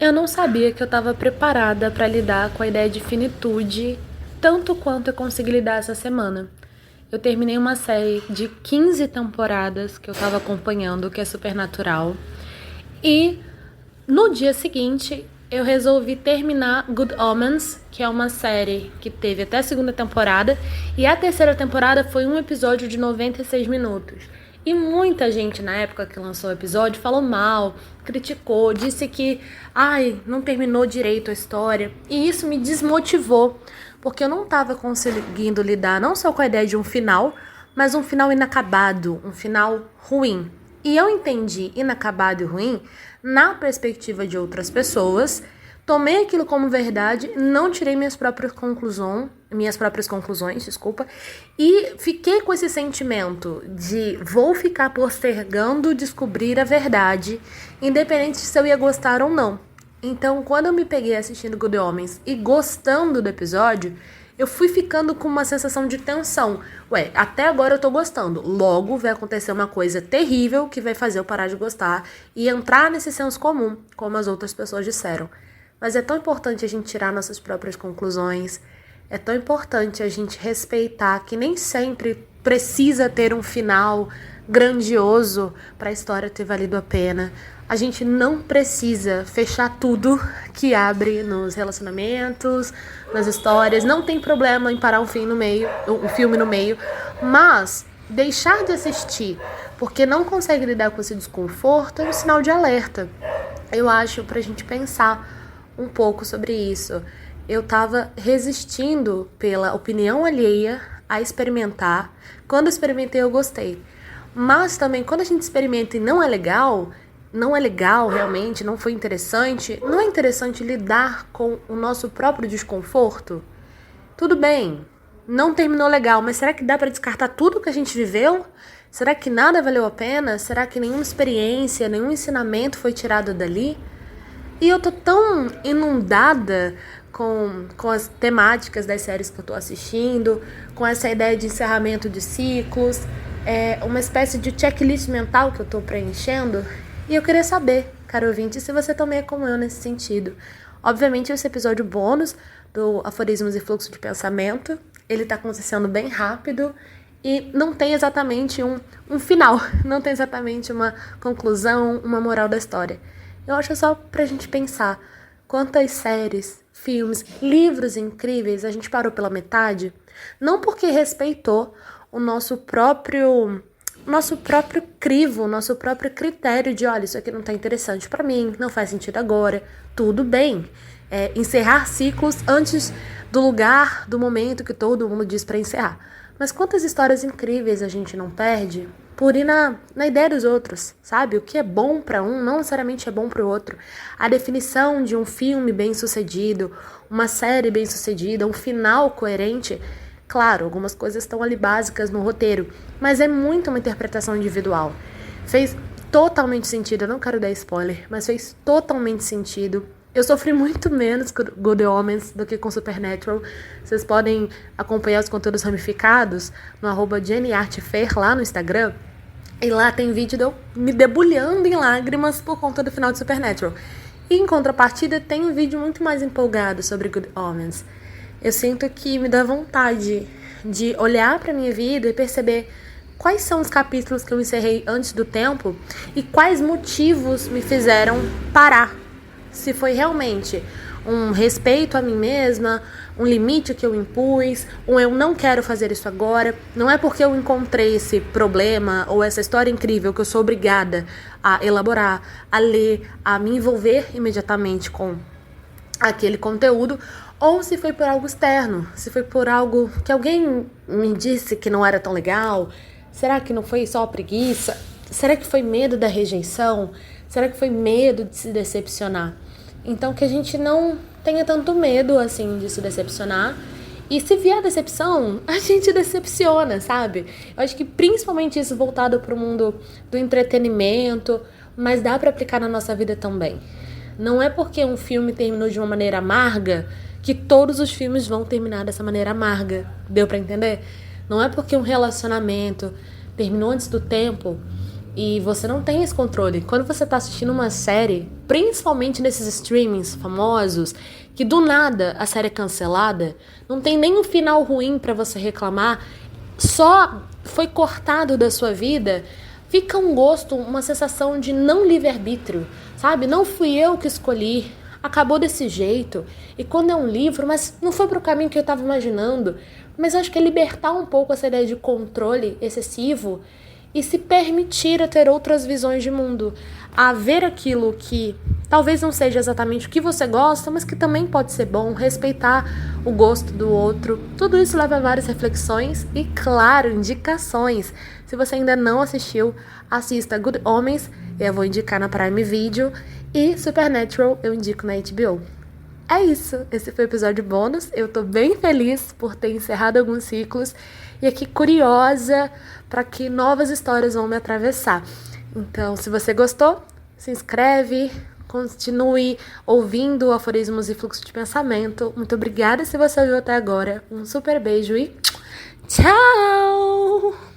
Eu não sabia que eu estava preparada para lidar com a ideia de finitude tanto quanto eu consegui lidar essa semana. Eu terminei uma série de 15 temporadas que eu estava acompanhando, que é Supernatural. E no dia seguinte, eu resolvi terminar Good Omens, que é uma série que teve até a segunda temporada. E a terceira temporada foi um episódio de 96 minutos. E muita gente na época que lançou o episódio falou mal, criticou, disse que não terminou direito a história. E isso me desmotivou, porque eu não estava conseguindo lidar não só com a ideia de um final, mas um final inacabado, um final ruim. E eu entendi inacabado e ruim na perspectiva de outras pessoas, tomei aquilo como verdade, não tirei minhas próprias conclusões, e fiquei com esse sentimento de vou ficar postergando descobrir a verdade, independente se eu ia gostar ou não. Então, quando eu me peguei assistindo Good Omens e gostando do episódio, eu fui ficando com uma sensação de tensão. Até agora eu tô gostando. Logo vai acontecer uma coisa terrível que vai fazer eu parar de gostar e entrar nesse senso comum, como as outras pessoas disseram. Mas é tão importante a gente tirar nossas próprias conclusões. É tão importante a gente respeitar que nem sempre precisa ter um final grandioso para a história ter valido a pena. A gente não precisa fechar tudo que abre nos relacionamentos, nas histórias. Não tem problema em parar um filme no meio, mas deixar de assistir porque não consegue lidar com esse desconforto é um sinal de alerta. Eu acho pra gente pensar um pouco sobre isso. Eu tava resistindo pela opinião alheia a experimentar. Quando experimentei, eu gostei. Mas também, quando a gente experimenta e não é legal realmente, não foi interessante, não é interessante lidar com o nosso próprio desconforto? Tudo bem, não terminou legal, mas será que dá pra descartar tudo que a gente viveu? Será que nada valeu a pena? Será que nenhuma experiência, nenhum ensinamento foi tirado dali? E eu tô tão inundada com as temáticas das séries que eu tô assistindo, com essa ideia de encerramento de ciclos, uma espécie de checklist mental que eu tô preenchendo. E eu queria saber, caro ouvinte, se você também é como eu nesse sentido. Obviamente, esse episódio bônus do Aforismos e Fluxo de Pensamento, ele tá acontecendo bem rápido e não tem exatamente um final, não tem exatamente uma conclusão, uma moral da história. Eu acho só pra gente pensar quantas séries, filmes, livros incríveis a gente parou pela metade, não porque respeitou o nosso próprio crivo, nosso próprio critério de, olha, isso aqui não tá interessante pra mim, não faz sentido agora, tudo bem. Encerrar ciclos antes do lugar, do momento que todo mundo diz pra encerrar. Mas quantas histórias incríveis a gente não perde por ir na ideia dos outros, sabe? O que é bom pra um não necessariamente é bom pro outro. A definição de um filme bem-sucedido, uma série bem-sucedida, um final coerente. Claro, algumas coisas estão ali básicas no roteiro, mas é muito uma interpretação individual. Fez totalmente sentido, eu não quero dar spoiler, mas fez totalmente sentido. Eu sofri muito menos com Good Omens do que com Supernatural. Vocês podem acompanhar os conteúdos ramificados no @JennyArtFer lá no Instagram. E lá tem vídeo de eu me debulhando em lágrimas por conta do final de Supernatural. E em contrapartida tem um vídeo muito mais empolgado sobre Good Omens. Eu sinto que me dá vontade de olhar pra minha vida e perceber quais são os capítulos que eu encerrei antes do tempo e quais motivos me fizeram parar. Se foi realmente um respeito a mim mesma, um limite que eu impus, um eu não quero fazer isso agora. Não é porque eu encontrei esse problema ou essa história incrível que eu sou obrigada a elaborar, a ler, a me envolver imediatamente com aquele conteúdo, ou se foi por algo externo, se foi por algo que alguém me disse que não era tão legal. Será que não foi só preguiça? Será que foi medo da rejeição? Será que foi medo de se decepcionar? Então que a gente não tenha tanto medo assim de se decepcionar. E se vier decepção, a gente decepciona, sabe? Eu acho que principalmente isso voltado para o mundo do entretenimento, mas dá para aplicar na nossa vida também. Não é porque um filme terminou de uma maneira amarga que todos os filmes vão terminar dessa maneira amarga. Deu pra entender? Não é porque um relacionamento terminou antes do tempo E você não tem esse controle. Quando você tá assistindo uma série, principalmente nesses streamings famosos, que do nada a série é cancelada, não tem nem um final ruim pra você reclamar, só foi cortado da sua vida, fica um gosto, uma sensação de não livre-arbítrio, sabe? Não fui eu que escolhi, acabou desse jeito. E quando é um livro, mas não foi pro caminho que eu tava imaginando. Mas eu acho que é libertar um pouco essa ideia de controle excessivo e se permitir a ter outras visões de mundo, a ver aquilo que talvez não seja exatamente o que você gosta, mas que também pode ser bom, respeitar o gosto do outro. Tudo isso leva a várias reflexões e, claro, indicações. Se você ainda não assistiu, assista Good Homens, eu vou indicar na Prime Video, e Supernatural eu indico na HBO. É isso, esse foi o episódio bônus. Eu tô bem feliz por ter encerrado alguns ciclos e aqui curiosa para que novas histórias vão me atravessar. Então, se você gostou, se inscreve, continue ouvindo aforismos e fluxo de pensamento. Muito obrigada se você ouviu até agora. Um super beijo e tchau!